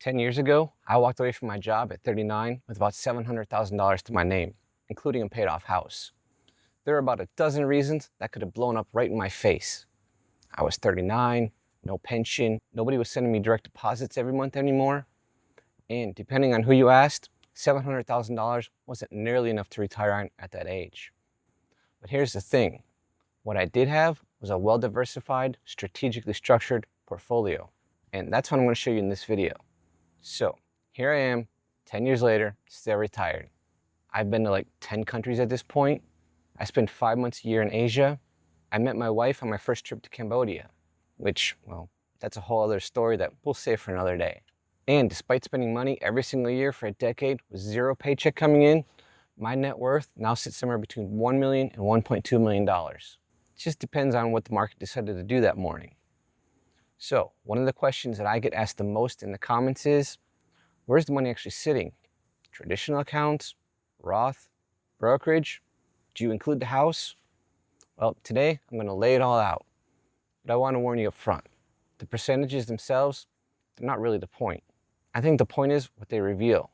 10 years ago, I walked away from my job at 39 with about $700,000 to my name, including a paid off house. There were about a dozen reasons that could have blown up right in my face. I was 39, no pension, nobody was sending me direct deposits every month anymore, and depending on who you asked, $700,000 wasn't nearly enough to retire on at that age. But here's the thing, what I did have was a well-diversified, strategically structured portfolio, and that's what I'm going to show you in this video. So here I am, 10 years later, still retired. I've been to like 10 countries at this point. I spent 5 months a year in Asia. I met my wife on my first trip to Cambodia, which, well, that's a whole other story that we'll save for another day. And despite spending money every single year for a decade with zero paycheck coming in, my net worth now sits somewhere between $1 million and $1.2 million. It just depends on what the market decided to do that morning. So one of the questions that I get asked the most in the comments is, where's the money actually sitting? Traditional accounts, Roth, brokerage? Do you include the house? Well, today I'm going to lay it all out. But I want to warn you up front. The percentages themselves, they're not really the point. I think the point is what they reveal.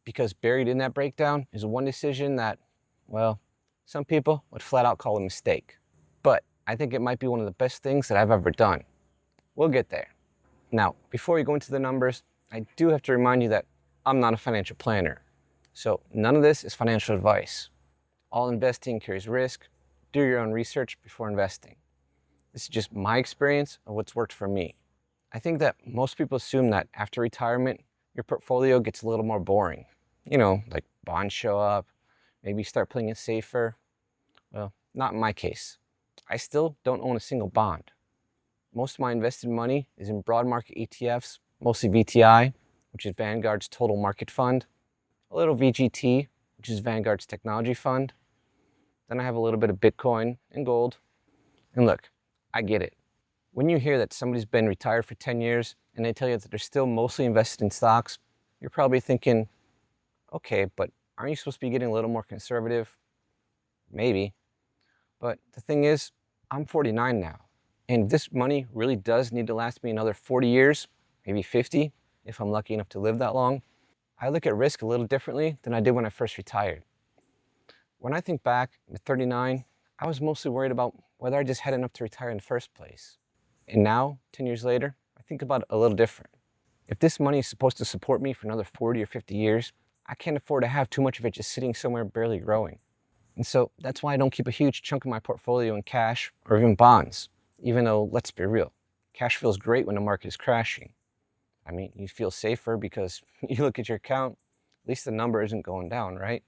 Because buried in that breakdown is one decision that, well, some people would flat out call a mistake. But I think it might be one of the best things that I've ever done. We'll get there. Now, before we go into the numbers, I do have to remind you that I'm not a financial planner. So none of this is financial advice. All investing carries risk. Do your own research before investing. This is just my experience of what's worked for me. I think that most people assume that after retirement, your portfolio gets a little more boring. You know, like bonds show up, maybe you start playing it safer. Well, not in my case. I still don't own a single bond. Most of my invested money is in broad market ETFs, mostly VTI, which is Vanguard's total market fund, a little VGT, which is Vanguard's technology fund. Then I have a little bit of Bitcoin and gold. And look, I get it. When you hear that somebody's been retired for 10 years and they tell you that they're still mostly invested in stocks, you're probably thinking, okay, but aren't you supposed to be getting a little more conservative? Maybe. But the thing is, I'm 49 now. And this money really does need to last me another 40 years, maybe 50, if I'm lucky enough to live that long. I look at risk a little differently than I did when I first retired. When I think back at 39, I was mostly worried about whether I just had enough to retire in the first place. And now, 10 years later, I think about it a little different. If this money is supposed to support me for another 40 or 50 years, I can't afford to have too much of it just sitting somewhere barely growing. And so that's why I don't keep a huge chunk of my portfolio in cash or even bonds. Even though, let's be real, cash feels great when the market is crashing. I mean, you feel safer because you look at your account, at least the number isn't going down, right?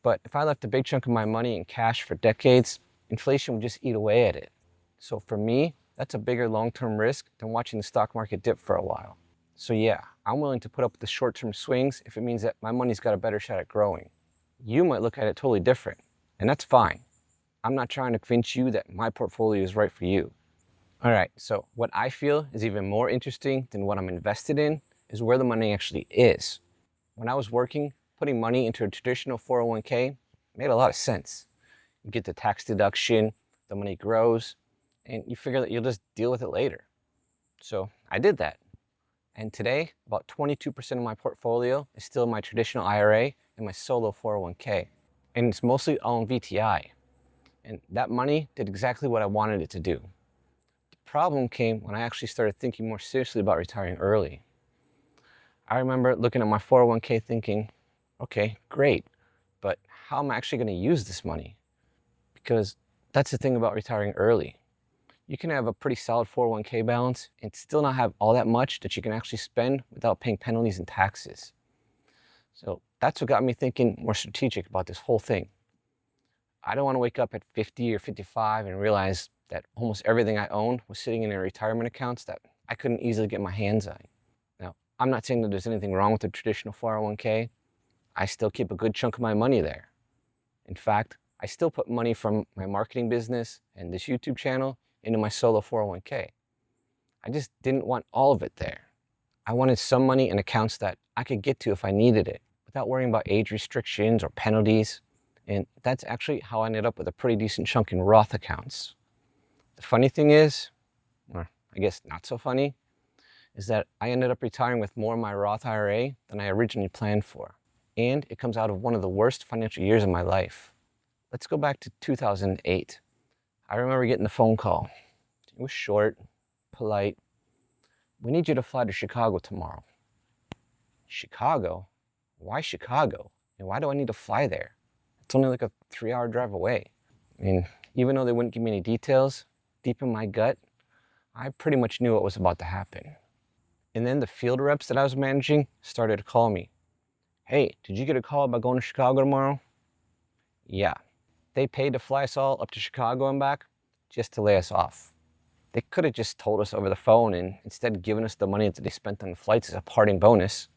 But if I left a big chunk of my money in cash for decades, inflation would just eat away at it. So for me, that's a bigger long-term risk than watching the stock market dip for a while. So yeah, I'm willing to put up with the short-term swings if it means that my money's got a better shot at growing. You might look at it totally different, and that's fine. I'm not trying to convince you that my portfolio is right for you. All right, so what I feel is even more interesting than what I'm invested in is where the money actually is. When I was working, putting money into a traditional 401k made a lot of sense. You get the tax deduction, the money grows, and you figure that you'll just deal with it later. So I did that. And today, about 22% of my portfolio is still in my traditional IRA and my solo 401k. And it's mostly all in VTI. And that money did exactly what I wanted it to do. Problem came when I actually started thinking more seriously about retiring early. I remember looking at my 401k thinking, okay, great, but how am I actually going to use this money? Because that's the thing about retiring early. You can have a pretty solid 401k balance and still not have all that much that you can actually spend without paying penalties and taxes. So that's what got me thinking more strategic about this whole thing. I don't want to wake up at 50 or 55 and realize that almost everything I owned was sitting in retirement accounts that I couldn't easily get my hands on. Now, I'm not saying that there's anything wrong with the traditional 401k. I still keep a good chunk of my money there. In fact, I still put money from my marketing business and this YouTube channel into my solo 401k. I just didn't want all of it there. I wanted some money in accounts that I could get to if I needed it without worrying about age restrictions or penalties. And that's actually how I ended up with a pretty decent chunk in Roth accounts. The funny thing is, or I guess not so funny, is that I ended up retiring with more in my Roth IRA than I originally planned for. And it comes out of one of the worst financial years of my life. Let's go back to 2008. I remember getting the phone call. It was short, polite. We need you to fly to Chicago tomorrow. Chicago? Why Chicago? And why do I need to fly there? It's only like a 3-hour drive away. I mean, even though they wouldn't give me any details, deep in my gut, I pretty much knew what was about to happen. And then the field reps that I was managing started to call me. Hey, did you get a call about going to Chicago tomorrow? Yeah. They paid to fly us all up to Chicago and back just to lay us off. They could have just told us over the phone and instead given us the money that they spent on the flights as a parting bonus.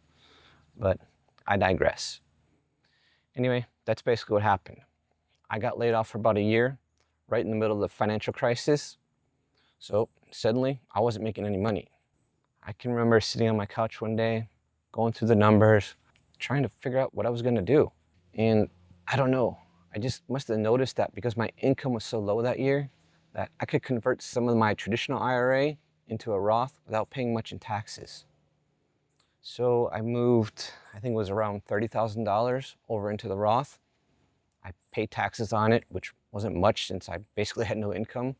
But I digress. Anyway, that's basically what happened. I got laid off for about a year, right in the middle of the financial crisis. So suddenly, I wasn't making any money. I can remember sitting on my couch one day, going through the numbers, trying to figure out what I was going to do. And I don't know, I just must have noticed that because my income was so low that year, that I could convert some of my traditional IRA into a Roth without paying much in taxes. So I moved, I think it was around $30,000 over into the Roth. I paid taxes on it, which wasn't much since I basically had no income.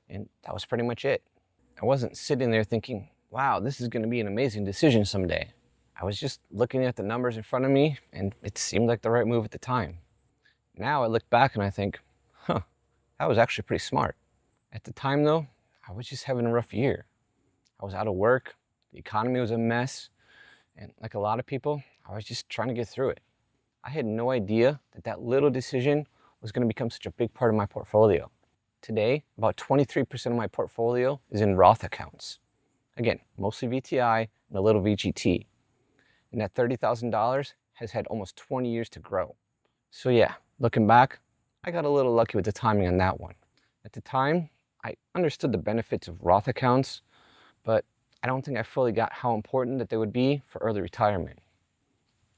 And that was pretty much it. I wasn't sitting there thinking, wow, this is going to be an amazing decision someday. I was just looking at the numbers in front of me, and it seemed like the right move at the time. Now I look back and I think, that was actually pretty smart. At the time though, I was just having a rough year. I was out of work, the economy was a mess, and like a lot of people, I was just trying to get through it. I had no idea that that little decision was going to become such a big part of my portfolio. Today, about 23% of my portfolio is in Roth accounts. Again, mostly VTI and a little VGT. And that $30,000 has had almost 20 years to grow. So yeah, looking back, I got a little lucky with the timing on that one. At the time, I understood the benefits of Roth accounts, but I don't think I fully got how important that they would be for early retirement.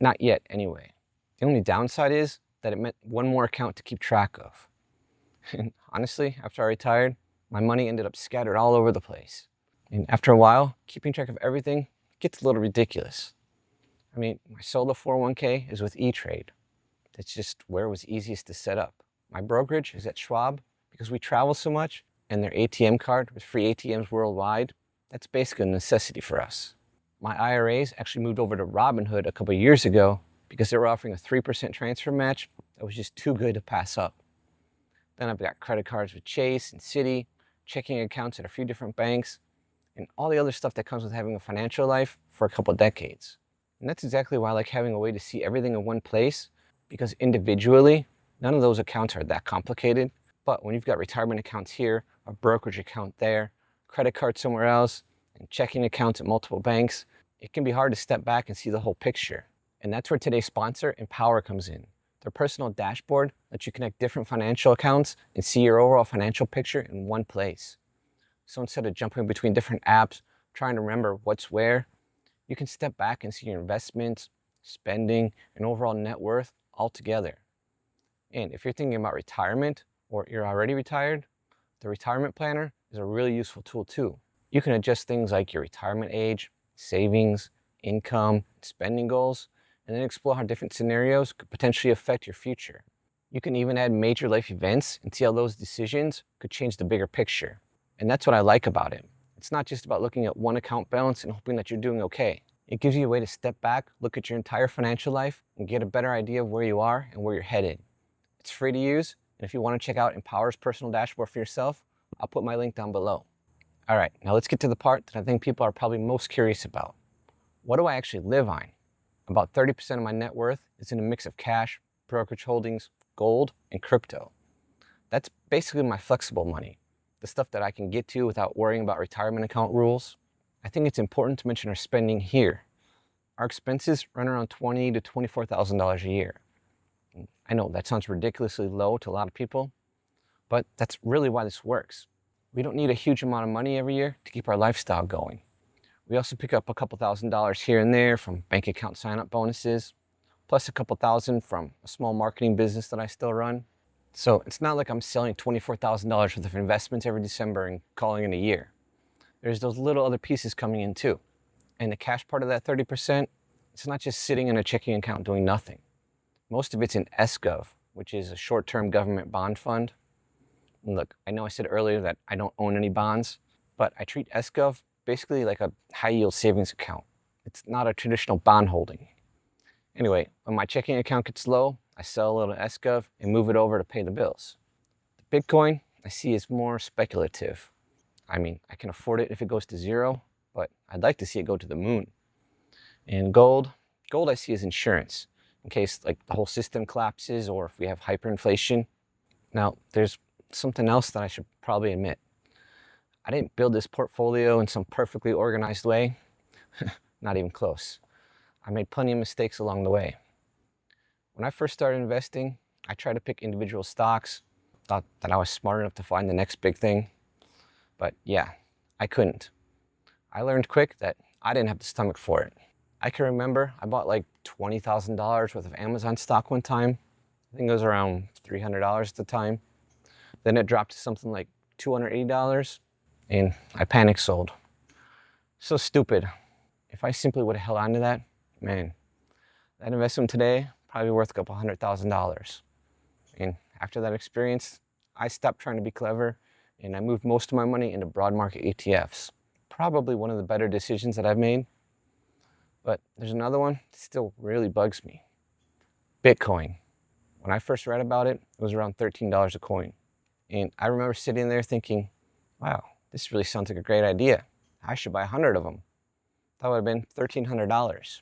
Not yet, anyway. The only downside is that it meant one more account to keep track of. And honestly, after I retired, my money ended up scattered all over the place. And after a while, keeping track of everything gets a little ridiculous. I mean, my solo 401k is with E-Trade. That's just where it was easiest to set up. My brokerage is at Schwab because we travel so much, and their ATM card with free ATMs worldwide, that's basically a necessity for us. My IRAs actually moved over to Robinhood a couple years ago because they were offering a 3% transfer match that was just too good to pass up. Then I've got credit cards with Chase and Citi, checking accounts at a few different banks, and all the other stuff that comes with having a financial life for a couple decades. And that's exactly why I like having a way to see everything in one place, because individually, none of those accounts are that complicated. But when you've got retirement accounts here, a brokerage account there, credit card somewhere else, and checking accounts at multiple banks, it can be hard to step back and see the whole picture. And that's where today's sponsor, Empower, comes in. Their personal dashboard lets you connect different financial accounts and see your overall financial picture in one place. So instead of jumping between different apps, trying to remember what's where, you can step back and see your investments, spending, and overall net worth all together. And if you're thinking about retirement or you're already retired, the retirement planner is a really useful tool too. You can adjust things like your retirement age, savings, income, spending goals, and then explore how different scenarios could potentially affect your future. You can even add major life events and see how those decisions could change the bigger picture. And that's what I like about it. It's not just about looking at one account balance and hoping that you're doing okay. It gives you a way to step back, look at your entire financial life, and get a better idea of where you are and where you're headed. It's free to use, and if you want to check out Empower's personal dashboard for yourself, I'll put my link down below. All right, now let's get to the part that I think people are probably most curious about. What do I actually live on? About 30% of my net worth is in a mix of cash, brokerage holdings, gold, and crypto. That's basically my flexible money, the stuff that I can get to without worrying about retirement account rules. I think it's important to mention our spending here. Our expenses run around $20,000 to $24,000 a year. I know that sounds ridiculously low to a lot of people, but that's really why this works. We don't need a huge amount of money every year to keep our lifestyle going. We also pick up a couple $1,000s here and there from bank account sign-up bonuses, plus a couple thousand from a small marketing business that I still run. So it's not like I'm selling $24,000 worth of investments every December and calling it a year. there's those little other pieces coming in too. And the cash part of that 30%, it's not just sitting in a checking account doing nothing. Most of it's in SGov, which is a short-term government bond fund. And look, I know I said earlier that I don't own any bonds, but I treat SGov basically like a high-yield savings account. It's not a traditional bond holding. Anyway, when my checking account gets low, I sell a little SGov and move it over to pay the bills. The Bitcoin I see is more speculative. I mean, I can afford it if it goes to zero, but I'd like to see it go to the moon. And gold I see as insurance in case like the whole system collapses or if we have hyperinflation. Now, there's something else that I should probably admit. I didn't build this portfolio in some perfectly organized way. Not even close. I made plenty of mistakes along the way. When I first started investing, I tried to pick individual stocks, thought that I was smart enough to find the next big thing. But yeah, I couldn't. I learned quick that I didn't have the stomach for it. I can remember I bought like $20,000 worth of Amazon stock one time. I think it was around $300 at the time. Then it dropped to something like $280 and I panic sold. So stupid. If I simply would have held on to that, man, that investment today probably worth a couple $100,000. And after that experience, I stopped trying to be clever and I moved most of my money into broad market ETFs. Probably one of the better decisions that I've made. But there's another one that still really bugs me. Bitcoin. When I first read about it, it was around $13 a coin. And I remember sitting there thinking, wow, this really sounds like a great idea. I should buy 100 of them. That would have been $1,300.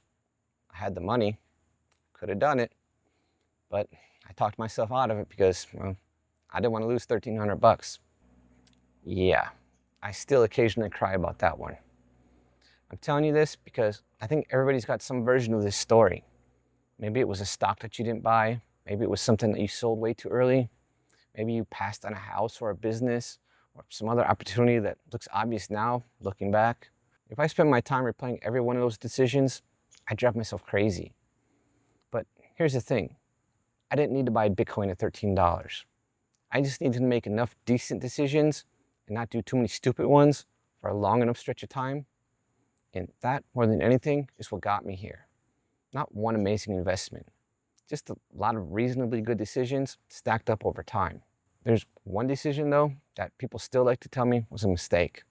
I had the money, could have done it, but I talked myself out of it because, well, I didn't want to lose $1,300. Yeah, I still occasionally cry about that one. I'm telling you this because I think everybody's got some version of this story. Maybe it was a stock that you didn't buy. Maybe it was something that you sold way too early. Maybe you passed on a house or a business or some other opportunity that looks obvious now, looking back. If I spent my time replaying every one of those decisions, I'd drive myself crazy. But here's the thing. I didn't need to buy Bitcoin at $13. I just needed to make enough decent decisions and not do too many stupid ones for a long enough stretch of time. And that, more than anything, is what got me here. Not one amazing investment, just a lot of reasonably good decisions stacked up over time. There's one decision, though, that people still like to tell me was a mistake,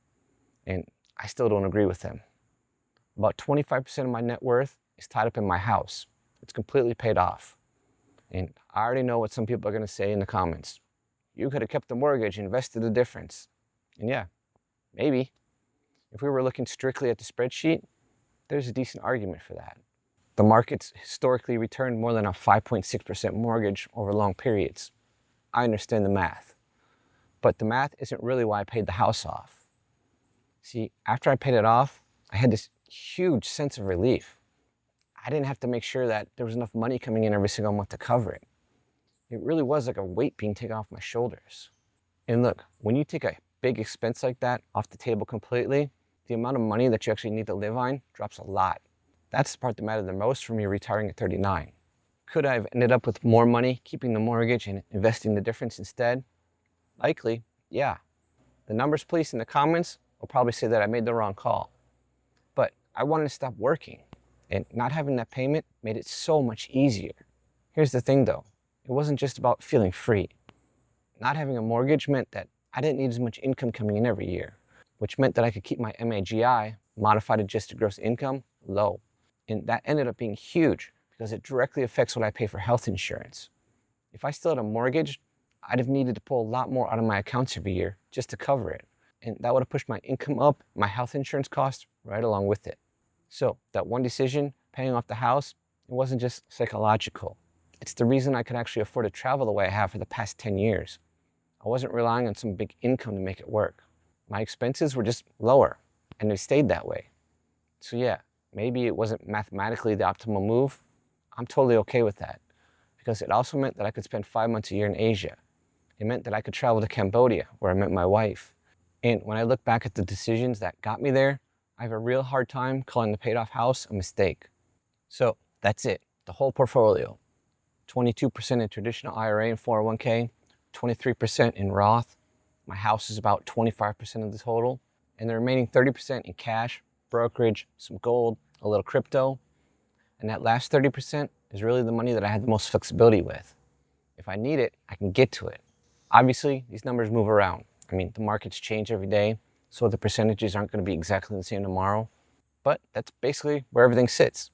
and I still don't agree with them. About 25% of my net worth is tied up in my house. It's completely paid off. And I already know what some people are going to say in the comments. You could have kept the mortgage and invested the difference. And yeah, maybe. If we were looking strictly at the spreadsheet, there's a decent argument for that. The market's historically returned more than a 5.6% mortgage over long periods. I understand the math. But the math isn't really why I paid the house off. See, after I paid it off, I had this huge sense of relief. I didn't have to make sure that there was enough money coming in every single month to cover it. It really was like a weight being taken off my shoulders. And look, when you take a big expense like that off the table completely, the amount of money that you actually need to live on drops a lot. That's the part that mattered the most for me retiring at 39. Could I have ended up with more money, keeping the mortgage and investing the difference instead? Likely, yeah. The numbers police in the comments will probably say that I made the wrong call. But I wanted to stop working, and not having that payment made it so much easier. Here's the thing though, it wasn't just about feeling free. Not having a mortgage meant that I didn't need as much income coming in every year, which meant that I could keep my MAGI, modified adjusted gross income, low. And that ended up being huge because it directly affects what I pay for health insurance. If I still had a mortgage, I'd have needed to pull a lot more out of my accounts every year just to cover it. And that would have pushed my income up, my health insurance costs right along with it. So that one decision, paying off the house, it wasn't just psychological. It's the reason I could actually afford to travel the way I have for the past 10 years. I wasn't relying on some big income to make it work. My expenses were just lower, and they stayed that way. So yeah, maybe it wasn't mathematically the optimal move. I'm totally okay with that, because it also meant that I could spend 5 months a year in Asia. It meant that I could travel to Cambodia, where I met my wife. And when I look back at the decisions that got me there, I have a real hard time calling the paid off house a mistake. So that's it, the whole portfolio. 22% in traditional IRA and 401k, 23% in Roth. My house is about 25% of the total. and the remaining 30% in cash, brokerage, some gold, a little crypto. And that last 30% is really the money that I had the most flexibility with. If I need it, I can get to it. Obviously, these numbers move around. I mean, the markets change every day, so the percentages aren't going to be exactly the same tomorrow. But that's basically where everything sits.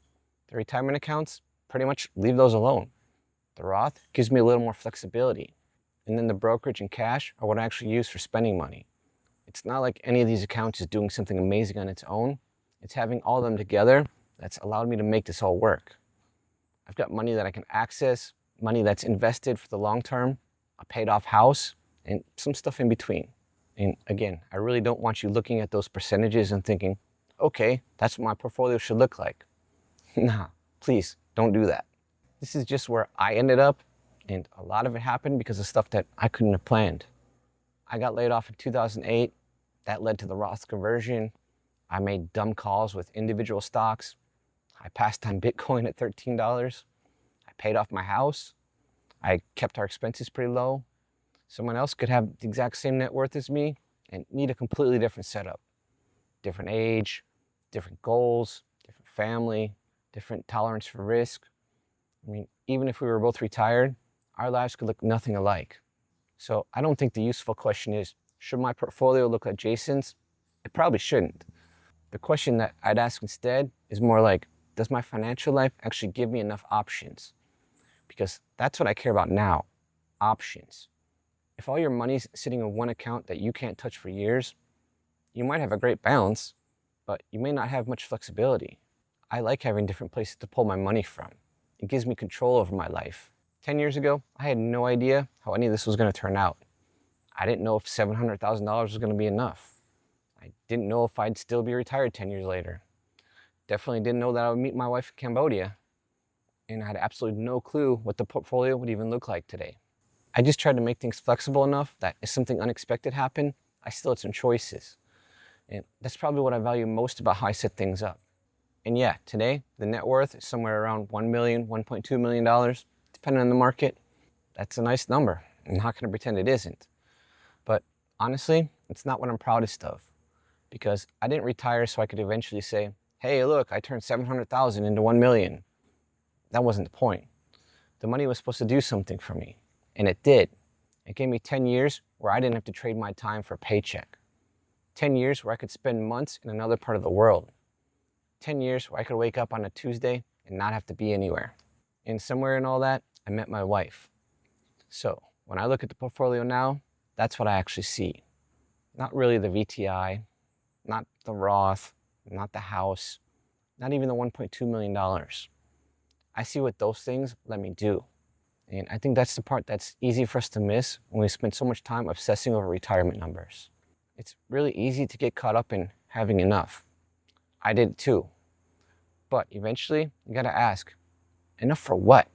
The retirement accounts, pretty much leave those alone. The Roth gives me a little more flexibility. And then the brokerage and cash are what I actually use for spending money. It's not like any of these accounts is doing something amazing on its own. It's having all of them together that's allowed me to make this all work. I've got money that I can access, money that's invested for the long term, a paid off house, and some stuff in between. And again, I really don't want you looking at those percentages and thinking, okay, that's what my portfolio should look like. Nah, please don't do that. This is just where I ended up, and a lot of it happened because of stuff that I couldn't have planned. I got laid off in 2008. That led to the Roth conversion. I made dumb calls with individual stocks. I passed on Bitcoin at $13. I paid off my house. I kept our expenses pretty low. Someone else could have the exact same net worth as me and need a completely different setup. Different age, different goals, different family, different tolerance for risk. I mean, even if we were both retired, our lives could look nothing alike. So I don't think the useful question is, should my portfolio look like Jason's? It probably shouldn't. The question that I'd ask instead is more like, does my financial life actually give me enough options? Because that's what I care about now, options. If all your money's sitting in one account that you can't touch for years, you might have a great balance, but you may not have much flexibility. I like having different places to pull my money from. It gives me control over my life. 10 years ago, I had no idea how any of this was going to turn out. I didn't know if $700,000 was going to be enough. I didn't know if I'd still be retired 10 years later. Definitely didn't know that I would meet my wife in Cambodia. And I had absolutely no clue what the portfolio would even look like today. I just tried to make things flexible enough that if something unexpected happened, I still had some choices. And that's probably what I value most about how I set things up. And yeah, today, the net worth is somewhere around $1 million, $1.2 million, depending on the market. That's a nice number. I'm not going to pretend it isn't. But honestly, it's not what I'm proudest of. Because I didn't retire so I could eventually say, hey, look, I turned 700,000 into 1 million. That wasn't the point. The money was supposed to do something for me, and it did. It gave me 10 years where I didn't have to trade my time for a paycheck. 10 years where I could spend months in another part of the world. 10 years where I could wake up on a Tuesday and not have to be anywhere. And somewhere in all that, I met my wife. So when I look at the portfolio now, that's what I actually see. Not really the VTI, not the Roth, not the house, not even the $1.2 million. I see what those things let me do. And I think that's the part that's easy for us to miss when we spend so much time obsessing over retirement numbers. It's really easy to get caught up in having enough. I did it too. But eventually, you gotta ask, enough for what?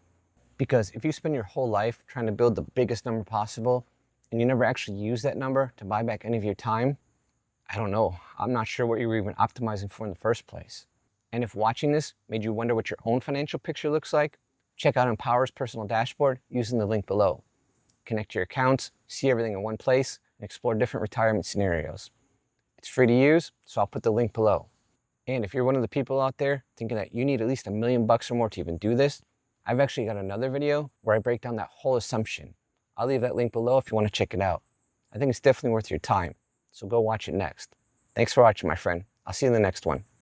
Because if you spend your whole life trying to build the biggest number possible, and you never actually use that number to buy back any of your time, I don't know. I'm not sure what you were even optimizing for in the first place. And if watching this made you wonder what your own financial picture looks like, check out Empower's personal dashboard using the link below. Connect your accounts, see everything in one place, and explore different retirement scenarios. It's free to use, so I'll put the link below. And if you're one of the people out there thinking that you need at least $1 million or more to even do this, I've actually got another video where I break down that whole assumption. I'll leave that link below if you want to check it out. I think it's definitely worth your time, so go watch it next. Thanks for watching, my friend. I'll see you in the next one.